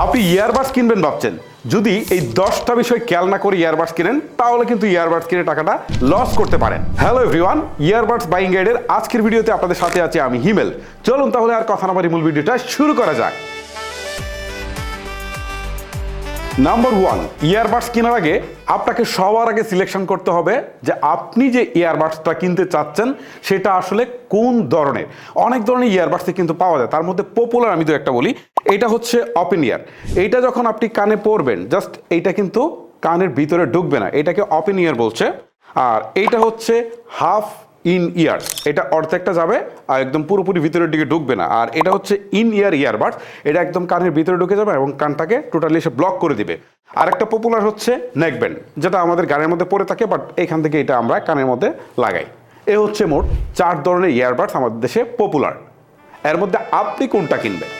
আপনি ইয়ারবাডস কিনবেন ভাবছেন, যদি এই 10টা বিষয় খেয়াল না করে ইয়ারবাডস কিনেন তাহলে কিন্তু ইয়ারবাডস কিনে টাকাটা লস করতে পারেন। হ্যালো এভরিওয়ান, ইয়ারবাডস বাইং গাইডের আজকের ভিডিওতে আপনাদের সাথে আছি আমি হিমেল। চলুন তাহলে আর কথা না বাড়ি মূল ভিডিওটা শুরু করা যাক। নাম্বার 1, ইয়ারবাডস কেনার আগে আপনাকে সবার আগে সিলেকশন করতে হবে যে আপনি যে ইয়ারবাডসটা কিনতে চাচ্ছেন সেটা আসলে কোন ধরনের। অনেক ধরনের ইয়ারবাডসই কিন্তু পাওয়া যায়, তার মধ্যে পপুলার আমি তো একটা বলি, এটা হচ্ছে ওপেন ইয়ার। এইটা যখন আপনি কানে পরবেন জাস্ট এইটা কিন্তু কানের ভিতরে ঢুকবে না, এটাকে ওপেন ইয়ার বলছে। আর এইটা হচ্ছে হাফ ইন ইয়ার, এটা অর্ধেকটা যাবে আর একদম পুরোপুরি ভিতরের দিকে ঢুকবে না। আর এটা হচ্ছে ইন ইয়ার ইয়ারবাডস, এটা একদম কানের ভিতরে ঢুকে যাবে এবং কানটাকে টোটালি এসে ব্লক করে দিবে। আর একটা পপুলার হচ্ছে নেকব্যান্ড, যেটা আমাদের গানের মধ্যে পরে থাকে, বাট এখান থেকে এটা আমরা কানের মধ্যে লাগাই। এ হচ্ছে মোট 4 ধরনের ইয়ারবাডস আমাদের দেশে পপুলার। এর মধ্যে আপনি কোনটা কিনবেন?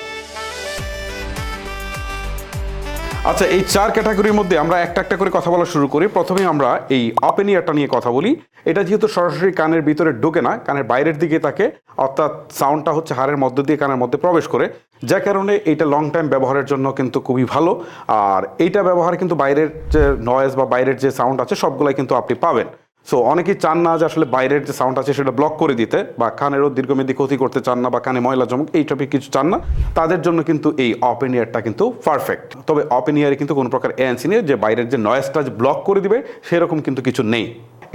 আচ্ছা, এই 4 ক্যাটাগরির মধ্যে আমরা একটা একটা করে কথা বলা শুরু করি। প্রথমে আমরা এই ওপেন ইয়ারটা নিয়ে কথা বলি। এটা যেহেতু সরাসরি কানের ভিতরে ঢোকে না, কানের বাইরের দিকে থাকে, অর্থাৎ সাউন্ডটা হচ্ছে হাড়ের মধ্য দিয়ে কানের মধ্যে প্রবেশ করে, যার কারণে এইটা লং টাইম ব্যবহারের জন্য কিন্তু খুবই ভালো। আর এইটা ব্যবহারে কিন্তু বাইরের যে নয়েজ বা বাইরের যে সাউন্ড আছে সবগুলাই কিন্তু আপনি পাবেন। সো অনেকেই চান না যে আসলে বাইরের যে সাউন্ড আছে সেটা ব্লক করে দিতে, বা কানেরও দীর্ঘমেয়াদী ক্ষতি করতে চান না, বা কানে ময়লা জমুক এই টাইপের কিছু চান না, তাদের জন্য কিন্তু এই ওপেন ইয়ারটা কিন্তু পারফেক্ট। তবে ওপেন ইয়ারে কিন্তু কোনো প্রকার এএনসি নেই যে বাইরের যে নয়েজটা ব্লক করে দিবে, সেরকম কিন্তু কিছু নেই।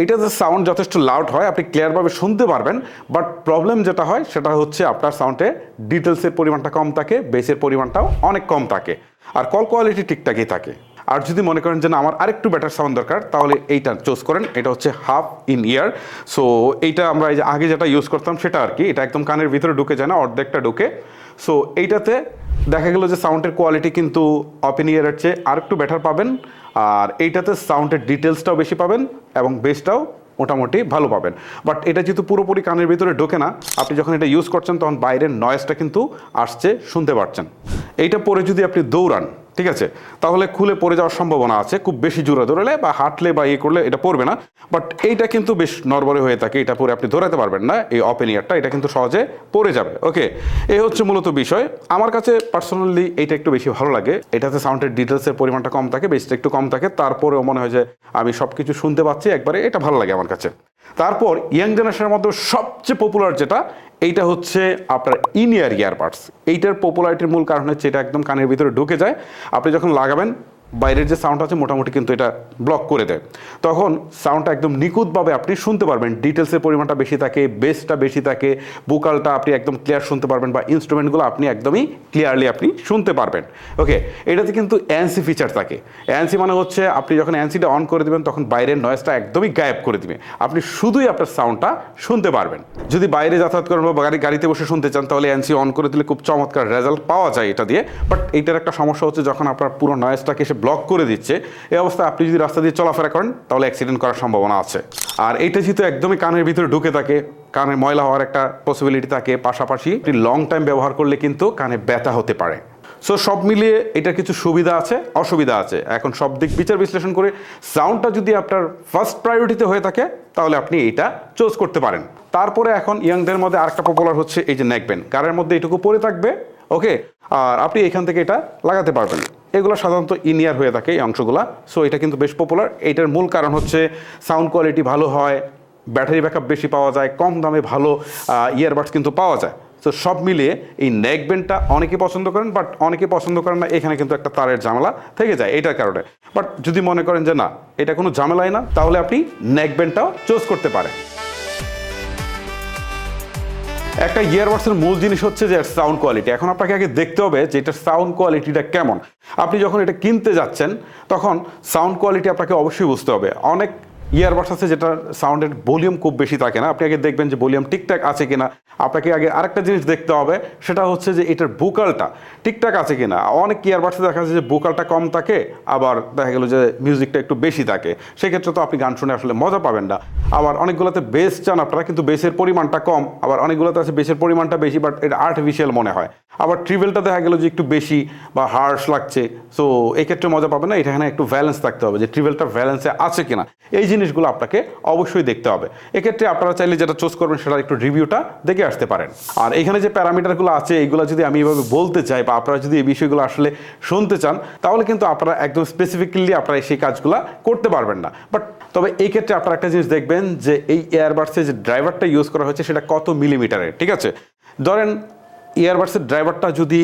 এটা যে সাউন্ড যথেষ্ট লাউড হয়, আপনি ক্লিয়ারভাবে শুনতে পারবেন, বাট প্রবলেম যেটা হয় সেটা হচ্ছে আপনার সাউন্ডে ডিটেলসের পরিমাণটা কম থাকে, বেসের পরিমাণটাও অনেক কম থাকে, আর কল কোয়ালিটি ঠিকঠাকই থাকে। আর যদি মনে করেন যে না আমার আরেকটু বেটার সাউন্ড দরকার, তাহলে এইটা চুজ করেন। এটা হচ্ছে হাফ ইন ইয়ার। সো এইটা আমরা এই যে আগে যেটা ইউজ করতাম সেটা আর কি, এটা একদম কানের ভিতরে ঢুকে যায় না, অর্ধেকটা ঢুকে। সো এইটাতে দেখা গেল যে সাউন্ডের কোয়ালিটি কিন্তু ওপেন ইয়ারের চেয়ে আরেকটু বেটার পাবেন। আর এইটাতে সাউন্ডের ডিটেলসটাও বেশি পাবেন এবং বেসটাও মোটামুটি ভালো পাবেন। বাট এটা যেহেতু পুরোপুরি কানের ভিতরে ঢোকে না, আপনি যখন এটা ইউজ করছেন তখন বাইরের নয়েজটা কিন্তু আসছে, শুনতে পাচ্ছেন। এইটা পরে যদি আপনি দৌড়ান, ঠিক আছে, তাহলে খুলে পড়ে যাওয়ার সম্ভাবনা আছে। খুব বেশি জোরে দৌড়ালে বা হাঁটলে বা ইয়ে করলে এটা পড়বে না, বাট এইটা কিন্তু বেশ নড়বড়ে হয়ে থাকে, এটা পরে আপনি দৌড়াতে পারবেন না। এই ওপেন ইয়ারটা এটা কিন্তু সহজে পড়ে যাবে। ওকে, এই হচ্ছে মূলত বিষয়। আমার কাছে পার্সোনালি এইটা একটু বেশি ভালো লাগে। এটাতে সাউন্ডের ডিটেলসের পরিমাণটা কম থাকে, বেসটা একটু কম থাকে, তারপরেও মনে হয় যে আমি সব কিছু শুনতে পাচ্ছি একবারে, এটা ভালো লাগে আমার কাছে। তারপর ইয়াং জেনারেশনের মধ্যে সবচেয়ে পপুলার যেটা, এইটা হচ্ছে আপনার ইন ইয়ার ইয়ারবাডস। এইটার পপুলারিটির মূল কারণ হচ্ছে এটা একদম কানের ভিতরে ঢুকে যায়, আপনি যখন লাগাবেন বাইরের যে সাউন্ড আছে মোটামুটি কিন্তু এটা ব্লক করে দেয়, তখন সাউন্ডটা একদম নিখুঁতভাবে আপনি শুনতে পারবেন। ডিটেলসের পরিমাণটা বেশি থাকে, বেসটা বেশি থাকে, ভোকালটা আপনি একদম ক্লিয়ার শুনতে পারবেন, বা ইনস্ট্রুমেন্টগুলো আপনি একদমই ক্লিয়ারলি আপনি শুনতে পারবেন। ওকে, এটাতে কিন্তু এএনসি ফিচার থাকে। এএনসি মানে হচ্ছে আপনি যখন এএনসিটা অন করে দেবেন তখন বাইরের নয়েজটা একদমই গায়েব করে দিবে, আপনি শুধুই আপনার সাউন্ডটা শুনতে পারবেন। যদি বাইরে যাতায়াত করেন বা গাড়িতে বসে শুনতে চান তাহলে এএনসি অন করে দিলে খুব চমৎকার রেজাল্ট পাওয়া যায় এটা দিয়ে। বাট এইটার একটা সমস্যা হচ্ছে যখন আপনার পুরো নয়েজটাকে এসে ব্লক করে দিচ্ছে, এই অবস্থায় আপনি যদি রাস্তা দিয়ে চলাফেরা করেন তাহলে অ্যাক্সিডেন্ট করার সম্ভাবনা আছে। আর এইটা যেহেতু একদমই কানের ভিতরে ঢুকে থাকে, কানে ময়লা হওয়ার একটা পসিবিলিটি থাকে, পাশাপাশি আপনি লং টাইম ব্যবহার করলে কিন্তু কানে ব্যথা হতে পারে। সো সব মিলিয়ে এটার কিছু সুবিধা আছে, অসুবিধা আছে। এখন সব দিক বিচার বিশ্লেষণ করে সাউন্ডটা যদি আপনার ফার্স্ট প্রায়োরিটিতে হয়ে থাকে তাহলে আপনি এটা চুজ করতে পারেন। তারপরে এখন ইয়াংদের মধ্যে আরেকটা পপুলার হচ্ছে এই যে নেকব্যান্ড, কানের মধ্যে এটুকু পরে থাকবে। ওকে, আর আপনি এখান থেকে এটা লাগাতে পারবেন। এগুলো সাধারণত ইন ইয়ার হয়ে থাকে এই অংশগুলো। সো এটা কিন্তু বেশ পপুলার। এইটার মূল কারণ হচ্ছে সাউন্ড কোয়ালিটি ভালো হয়, ব্যাটারি ব্যাকআপ বেশি পাওয়া যায়, কম দামে ভালো ইয়ারবাডস কিন্তু পাওয়া যায়। তো সব মিলিয়ে এই নেকব্যান্ডটা অনেকে পছন্দ করেন, বাট অনেকে পছন্দ করেন না, এখানে কিন্তু একটা তারের ঝামেলা থেকে যায় এটার কারণে। বাট যদি মনে করেন যে না এটা কোনো ঝামেলাই না, তাহলে আপনি নেকব্যান্ডটাও চুজ করতে পারেন। একটা ইয়ারবাডসের মূল জিনিস হচ্ছে যে সাউন্ড কোয়ালিটি। এখন আপনাকে আগে দেখতে হবে যে এটার সাউন্ড কোয়ালিটিটা কেমন। আপনি যখন এটা কিনতে যাচ্ছেন তখন সাউন্ড কোয়ালিটি আপনাকে অবশ্যই বুঝতে হবে। অনেক ইয়ারবাডস আছে যেটা সাউন্ডের ভলিউম খুব বেশি থাকে না, আপনি আগে দেখবেন যে ভলিউম ঠিকঠাক আছে কিনা। আপনাকে আগে আরেকটা জিনিস দেখতে হবে, সেটা হচ্ছে যে এটার ভোকালটা ঠিকঠাক আছে কিনা। অনেক ইয়ারবাডসে দেখা যাচ্ছে যে ভোকালটা কম থাকে, আবার দেখা গেল যে মিউজিকটা একটু বেশি থাকে, সেক্ষেত্রে তো আপনি গান শুনে আসলে মজা পাবেন না। আবার অনেকগুলোতে বেস চান আপনারা, কিন্তু বেসের পরিমাণটা কম, আবার অনেকগুলোতে আছে বেসের পরিমাণটা বেশি, বাট এটা আর্টিফিশিয়াল মনে হয়। আবার ট্রিভেলটা দেখা গেল যে একটু বেশি বা হার্শ লাগছে, সো এই ক্ষেত্রে মজা পাবে না। এটা এখানে একটু ব্যালেন্স থাকতে হবে যে ট্রিভেলটা ব্যালেন্সে আছে কিনা। এই জিনিসগুলো আপনাকে অবশ্যই দেখতে হবে। এক্ষেত্রে আপনারা চাইলে যেটা চুজ করবেন সেটার একটু রিভিউটা দেখে আসতে পারেন। আর এখানে যে প্যারামিটারগুলো আছে এইগুলো যদি আমি এভাবে বলতে চাই বা আপনারা যদি এই বিষয়গুলো আসলে শুনতে চান তাহলে কিন্তু আপনারা একদম স্পেসিফিক্যালি আপনারা সেই কাজগুলো করতে পারবেন না। বাট তবে এই ক্ষেত্রে আপনারা একটা জিনিস দেখবেন যে এই এয়ারবাডসের যে ড্রাইভারটা ইউজ করা হয়েছে সেটা কত মিলিমিটারের, ঠিক আছে। ধরেন ইয়ারবাডসের ড্রাইভারটা যদি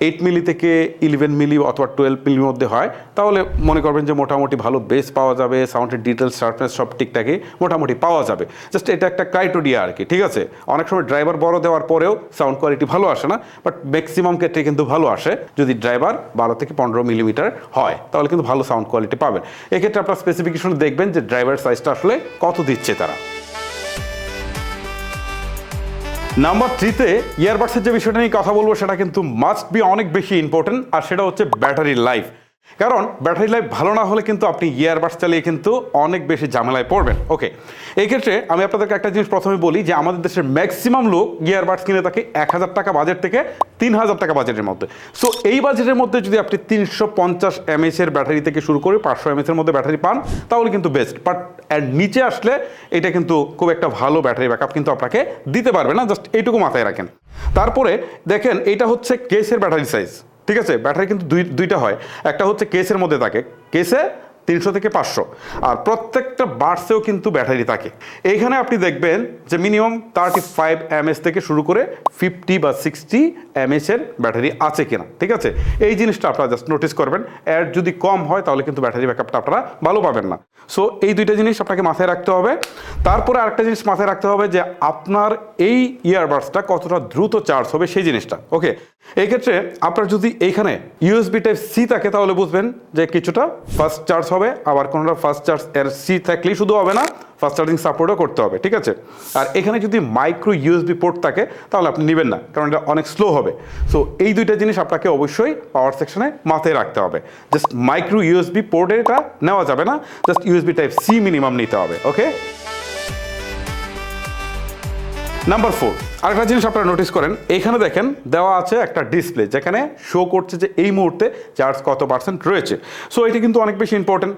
8 মিলি থেকে 11 মিলি অথবা 12 মিলির মধ্যে হয় তাহলে মনে করবেন যে মোটামুটি ভালো বেস পাওয়া যাবে, সাউন্ডের ডিটেলস শার্পনেস সব ঠিকঠাকই মোটামুটি পাওয়া যাবে। জাস্ট এটা একটা ক্রাইটেরিয়া আর কি, ঠিক আছে। অনেক সময় ড্রাইভার বড় দেওয়ার পরেও সাউন্ড কোয়ালিটি ভালো আসে না, বাট ম্যাক্সিমাম ক্ষেত্রে কিন্তু ভালো আসে। যদি ড্রাইভার 12 থেকে 15 মিলিমিটার হয় তাহলে কিন্তু ভালো সাউন্ড কোয়ালিটি পাবেন। এক্ষেত্রে আপনার স্পেসিফিকেশন দেখবেন যে ড্রাইভার সাইজটা আসলে কত দিচ্ছে তারা। নাম্বার 3-তে ইয়ারবাডসের যে বিষয়টা নিয়ে কথা বলবো সেটা কিন্তু মাস্ট বি অনেক বেশি ইম্পর্টেন্ট, আর সেটা হচ্ছে ব্যাটারি লাইফ। কারণ ব্যাটারি লাইফ ভালো না হলে কিন্তু আপনি ইয়ারবাডস চালিয়ে কিন্তু অনেক বেশি ঝামেলায় পড়বেন। ওকে, এই ক্ষেত্রে আমি আপনাদেরকে একটা জিনিস প্রথমে বলি যে আমাদের দেশের ম্যাক্সিমাম লোক ইয়ারবাডস কিনে থাকে 1000 টাকা বাজেট থেকে 3000 টাকা বাজেটের মধ্যে। সো এই বাজেটের মধ্যে যদি আপনি 350 mAh ব্যাটারি থেকে শুরু করে 500 mAh মধ্যে ব্যাটারি পান তাহলে কিন্তু বেস্ট। বাট এর নিচে আসলে এটা কিন্তু খুব একটা ভালো ব্যাটারি ব্যাকআপ কিন্তু আপনাকে দিতে পারবে না, জাস্ট এইটুকু মাথায় রাখেন। তারপরে দেখেন এটা হচ্ছে কেসের ব্যাটারি সাইজ, ঠিক আছে। ব্যাটারি কিন্তু দুইটা হয়, একটা হচ্ছে কেসের মধ্যে থাকে, কেসে 300 থেকে 500, আর প্রত্যেকটা বার্সেও কিন্তু ব্যাটারি থাকে। এইখানে আপনি দেখবেন যে মিনিমাম 35 mAh থেকে শুরু করে 50 বা 60 mAh এর ব্যাটারি আছে কিনা, ঠিক আছে। এই জিনিসটা আপনারা জাস্ট নোটিস করবেন। এর যদি কম হয় তাহলে কিন্তু ব্যাটারি ব্যাকআপটা আপনারা ভালো পাবেন না। সো এই দুইটা জিনিস আপনাকে মাথায় রাখতে হবে। তারপরে আরেকটা জিনিস মাথায় রাখতে হবে যে আপনার এই ইয়ারবাডসটা কতটা দ্রুত চার্জ হবে সেই জিনিসটা। ওকে, এই ক্ষেত্রে আপনার যদি এইখানে ইউএসবি টাইপ সি থাকে তাহলে বুঝবেন যে কিছুটা ফাস্ট চার্জ হবে, আবার কোনোটা ফাস্ট চার্জ এর সি থাকলেই শুধু হবে না, ফাস্ট চার্জিং সাপোর্টও করতে হবে, ঠিক আছে। আর এখানে যদি মাইক্রো ইউএসবি পোর্ট থাকে তাহলে আপনি নেবেন না, কারণ এটা অনেক স্লো হবে। সো এই দুইটা জিনিস আপনাকে অবশ্যই পাওয়ার সেকশনে মাথায় রাখতে হবে। জাস্ট মাইক্রো ইউএসবি পোর্টে এটা নেওয়া যাবে না, just USB type C minimum নিতে হবে। ওকে, নাম্বার 4, আরেকটা জিনিস আপনারা নোটিস করেন, এইখানে দেখেন দেওয়া আছে একটা ডিসপ্লে যেখানে শো করছে যে এই মুহূর্তে চার্জ কত পার্সেন্ট রয়েছে। সো এটা কিন্তু অনেক বেশি ইম্পর্টেন্ট।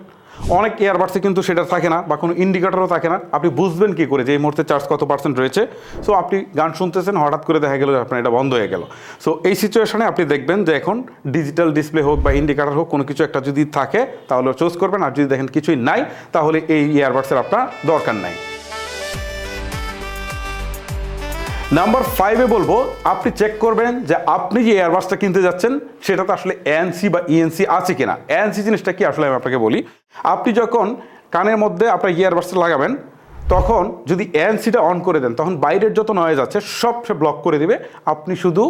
অনেক ইয়ারবাডসে কিন্তু সেটা থাকে না বা কোনো ইন্ডিকেটরও থাকে না। আপনি বুঝবেন কি করে যে এই মুহূর্তে চার্জ কত পার্সেন্ট রয়েছে? সো আপনি গান শুনতেছেন, হঠাৎ করে দেখা গেল আপনার এটা বন্ধ হয়ে গেল। সো এই সিচুয়েশনে আপনি দেখবেন যে এখন ডিজিটাল ডিসপ্লে হোক বা ইন্ডিকেটর হোক কোনো কিছু একটা যদি থাকে তাহলে চুজ করবেন, আর যদি দেখেন কিছুই নাই তাহলে এই ইয়ারবাডসের আপনার দরকার নাই। নাম্বার 5-এ বলবো আপনি চেক করবেন যে আপনি যে এয়ারবাডসটা কিনতে যাচ্ছেন সেটাতে আসলে এএনসি বা ইএনসি আছে কিনা। এএনসি জিনিসটা কি আসলে আমি আপনাকে বলি, আপনি যখন কানের মধ্যে আপনার ইয়ারবাডসটা লাগাবেন তখন যদি এএনসিটা অন করে দেন তখন বাইরের যত নয়েজ আছে সব সে ব্লক করে দিবে, আপনি শুধু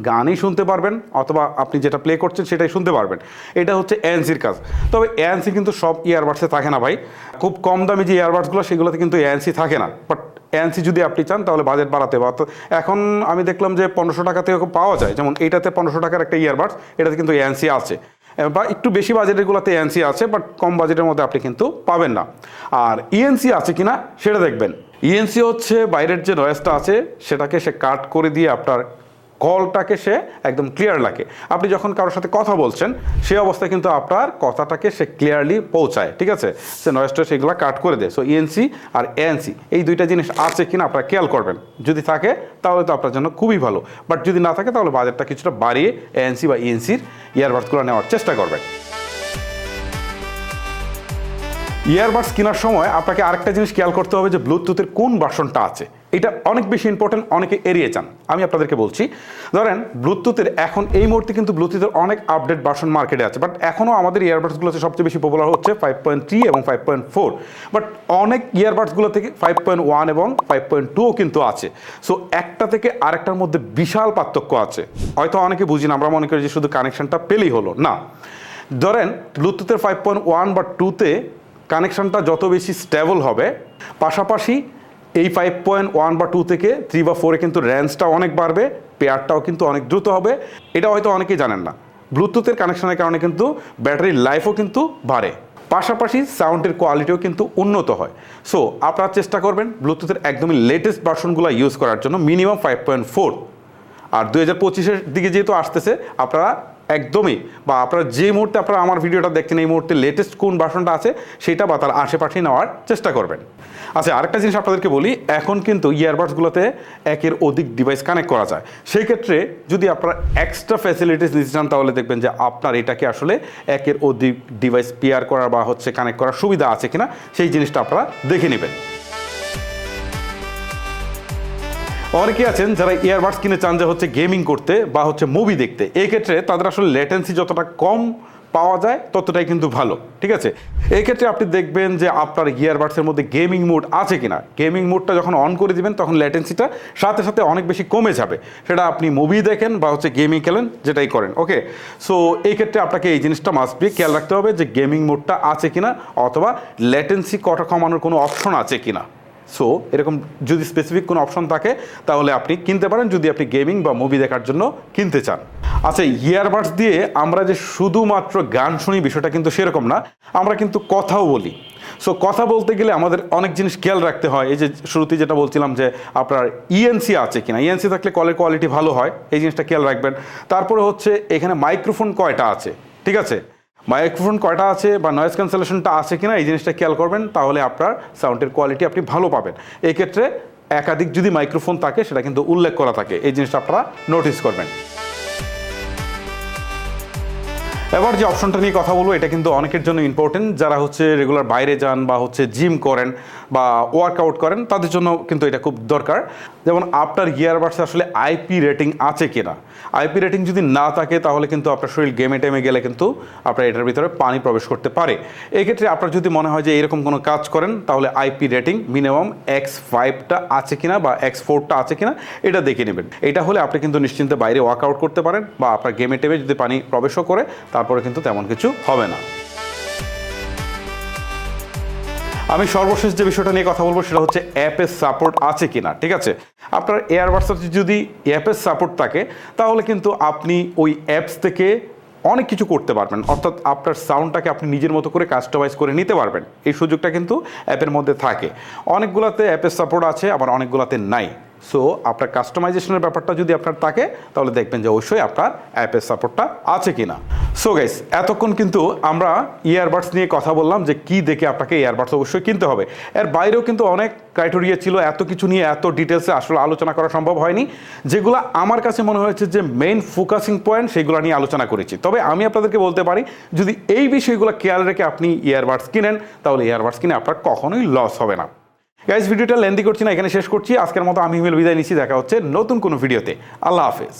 গানই শুনতে পারবেন অথবা আপনি যেটা প্লে করছেন সেটাই শুনতে পারবেন। এটা হচ্ছে এএনসির কাজ। তবে এএনসি কিন্তু সব ইয়ারবাডসে থাকে না ভাই, খুব কম দামি যে ইয়ারবাডসগুলো সেগুলোতে কিন্তু এএনসি থাকে না। বাট এএনসি যদি আপনি চান তাহলে বাজেট বাড়াতে হবে। এখন আমি দেখলাম যে 1500 টাকা থেকে পাওয়া যায়, যেমন এইটাতে 1500 টাকার একটা ইয়ারবাডস, এটাতে কিন্তু এএনসি আছে, বা একটু বেশি বাজেটেরগুলোতে এএনসি আছে, বাট কম বাজেটের মধ্যে আপনি কিন্তু পাবেন না। আর ইএনসি আছে কিনা সেটা দেখবেন। ইএনসি হচ্ছে বাইরের যে নয়েজটা আছে সেটাকে সে কাট করে দিয়ে আপনার কলটাকে সে একদম ক্লিয়ার লাগে। আপনি যখন কারোর সাথে কথা বলছেন সেই অবস্থায় কিন্তু আপনার কথাটাকে সে ক্লিয়ারলি পৌঁছায়, ঠিক আছে। সে নয়েজটা সেগুলো কাট করে দেয়। সো ইএনসি আর এএনসি এই দুইটা জিনিস আছে কিনা আপনারা খেয়াল করবেন। যদি থাকে তাহলে তো আপনার জন্য খুবই ভালো, বাট যদি না থাকে তাহলে বাজেটটা কিছুটা বাড়িয়ে এএনসি বা ইএনসির ইয়ারবাডসগুলো নেওয়ার চেষ্টা করবেন। ইয়ারবাডস কেনার সময় আপনাকে আরেকটা জিনিস খেয়াল করতে হবে যে ব্লুটুথের কোন ভার্সনটা আছে। এটা অনেক বেশি ইম্পর্টেন্ট, অনেকে এড়িয়ে যান। আমি আপনাদেরকে বলছি, ধরেন ব্লুটুথের এখন এই মুহূর্তে কিন্তু ব্লুটুথের অনেক আপডেট ভার্সন মার্কেটে আছে, বাট এখনও আমাদের ইয়ারবাডসগুলোতে সবচেয়ে বেশি পপুলার হচ্ছে 5.3 এবং 5.4, বাট অনেক ইয়ারবাডসগুলো থেকে 5.1 এবং 5.2 কিন্তু আছে। সো একটা থেকে আরেকটার মধ্যে বিশাল পার্থক্য আছে। হয়তো অনেকে বুঝি না, আমরা মনে করি যে শুধু কানেকশনটা পেলেই হলো, না। ধরেন ব্লুটুথের 5.1 বা 2-তে কানেকশনটা যত বেশি স্টেবল হবে, পাশাপাশি এই 5.1 বা 2 থেকে 3 বা 4-এ কিন্তু রেঞ্জটা অনেক বাড়বে, পেয়ারটাও কিন্তু অনেক দ্রুত হবে। এটা হয়তো অনেকেই জানেন না। ব্লুটুথের কানেকশনের কারণে কিন্তু ব্যাটারির লাইফও কিন্তু বাড়ে, পাশাপাশি সাউন্ডের কোয়ালিটিও কিন্তু উন্নত হয়। সো আপনারা চেষ্টা করবেন ব্লুটুথের একদমই লেটেস্ট ভার্সনগুলো ইউজ করার জন্য, মিনিমাম 5.4। আর 2025-এর দিকে যেহেতু আসতেছে আপনারা একদমই, বা আপনারা যে মুহূর্তে আপনারা আমার ভিডিওটা দেখছেন এই মুহূর্তে লেটেস্ট কোন ভার্সনটা আছে সেটা বা তার আশেপাশে নেওয়ার চেষ্টা করবেন। আচ্ছা, আরেকটা জিনিস আপনাদেরকে বলি, এখন কিন্তু ইয়ারবাডসগুলোতে একের অধিক ডিভাইস কানেক্ট করা যায়। সেই ক্ষেত্রে যদি আপনারা এক্সট্রা ফ্যাসিলিটিস নিতে চান তাহলে দেখবেন যে আপনার এটাকে আসলে একের অধিক ডিভাইস পেয়ার করার বা হচ্ছে কানেক্ট করার সুবিধা আছে কিনা সেই জিনিসটা আপনারা দেখে নেবেন। অনেকে আছেন যারা ইয়ারবাডস কিনে চান যে হচ্ছে গেমিং করতে বা হচ্ছে মুভি দেখতে, এই ক্ষেত্রে তাদের আসলে লেটেন্সি যতটা কম পাওয়া যায় ততটাই কিন্তু ভালো, ঠিক আছে। এই ক্ষেত্রে আপনি দেখবেন যে আপনার ইয়ারবাডসের মধ্যে গেমিং মোড আছে কিনা। গেমিং মোডটা যখন অন করে দিবেন তখন ল্যাটেন্সিটা সাথে সাথে অনেক বেশি কমে যাবে, সেটা আপনি মুভি দেখেন বা হচ্ছে গেমিং খেলেন যেটাই করেন, ওকে। সো এই ক্ষেত্রে আপনাকে এই জিনিসটা মাস্ট বি খেয়াল রাখতে হবে যে গেমিং মোডটা আছে কিনা অথবা ল্যাটেন্সি কটা কমানোর কোনো অপশন আছে কিনা। সো এরকম যদি স্পেসিফিক কোনো অপশন থাকে তাহলে আপনি কিনতে পারেন যদি আপনি গেমিং বা মুভি দেখার জন্য কিনতে চান। আচ্ছা, ইয়ারবাডস দিয়ে আমরা যে শুধুমাত্র গান শুনি বিষয়টা কিন্তু সেরকম না, আমরা কিন্তু কথাও বলি। সো কথা বলতে গেলে আমাদের অনেক জিনিস খেয়াল রাখতে হয়। এই যে শুরুতেই যেটা বলছিলাম যে আপনার ইএনসি আছে কিনা, ইএনসি থাকলে কলের কোয়ালিটি ভালো হয়, এই জিনিসটা খেয়াল রাখবেন। তারপরে হচ্ছে এখানে মাইক্রোফোন কয়টা আছে, ঠিক আছে, মাইক্রোফোন কয়টা আছে বা নয়েজ ক্যান্সেলেশনটা আছে কিনা এই জিনিসটা খেয়াল করবেন, তাহলে আপনার সাউন্ডের কোয়ালিটি আপনি ভালো পাবেন। এই ক্ষেত্রে একাধিক যদি মাইক্রোফোন থাকে সেটা কিন্তু উল্লেখ করা থাকে, এই জিনিসটা আপনারা নোটিস করবেন। এবার যে অপশনটা নিয়ে কথা বলবো এটা কিন্তু অনেকের জন্য ইম্পর্টেন্ট, যারা হচ্ছে রেগুলার বাইরে যান বা হচ্ছে জিম করেন বা ওয়ার্কআউট করেন তাদের জন্য কিন্তু এটা খুব দরকার। যেমন আপনার ইয়ারবাডসে আসলে আইপি রেটিং আছে কিনা। আইপি রেটিং যদি না থাকে তাহলে কিন্তু আপনার শরীর গেমে টেমে গেলে কিন্তু আপনার এটার ভিতরে পানি প্রবেশ করতে পারে। এই ক্ষেত্রে আপনার যদি মনে হয় যে এরকম কোনো কাজ করেন তাহলে আইপি রেটিং মিনিমাম X5টা আছে কিনা বা X4টা আছে কিনা এটা দেখে নেবেন। এটা হলে আপনি কিন্তু নিশ্চিন্তে বাইরে ওয়ার্কআউট করতে পারেন বা আপনার গেমে টেমে যদি পানি প্রবেশও করে তারপরে কিন্তু তেমন কিছু হবে না। আমি সর্বশেষ যে বিষয়টা নিয়ে কথা বলবো সেটা হচ্ছে অ্যাপের সাপোর্ট আছে কিনা, ঠিক আছে। আপনার এয়ারবাডসে যদি অ্যাপের সাপোর্ট থাকে তাহলে কিন্তু আপনি ওই অ্যাপস থেকে অনেক কিছু করতে পারবেন, অর্থাৎ আপনার সাউন্ডটাকে আপনি নিজের মতো করে কাস্টমাইজ করে নিতে পারবেন। এই সুযোগটা কিন্তু অ্যাপের মধ্যে থাকে। অনেকগুলোতে অ্যাপের সাপোর্ট আছে আবার অনেকগুলোতে নাই। সো আপনার কাস্টমাইজেশনের ব্যাপারটা যদি আপনার থাকে তাহলে দেখবেন যে অবশ্যই আপনার অ্যাপের সাপোর্টটা আছে কিনা। সো গাইস, এতক্ষণ কিন্তু আমরা ইয়ারবাডস নিয়ে কথা বললাম যে কি দেখে আপনাকে ইয়ারবাডস অবশ্যই কিনতে হবে। এর বাইরেও কিন্তু অনেক ক্রাইটেরিয়া ছিল, এত কিছু নিয়ে এত ডিটেলসে আসলে আলোচনা করা সম্ভব হয়নি। যেগুলো আমার কাছে মনে হয়েছে যে মেইন ফোকাসিং পয়েন্ট সেগুলো নিয়ে আলোচনা করেছি। তবে আমি আপনাদেরকে বলতে পারি যদি এই বিষয়গুলো খেয়াল রেখে আপনি ইয়ারবাডস কিনেন তাহলে ইয়ারবাডস কিনে আপনার কখনোই লস হবে না। গাইস, ভিডিওটা লেন্দি করছি না, এখানে শেষ করছি। আজকের মতো আমি হিমেল বিদায় নিচ্ছি, দেখা হচ্ছে নতুন কোনো ভিডিওতে। আল্লাহ হাফেজ।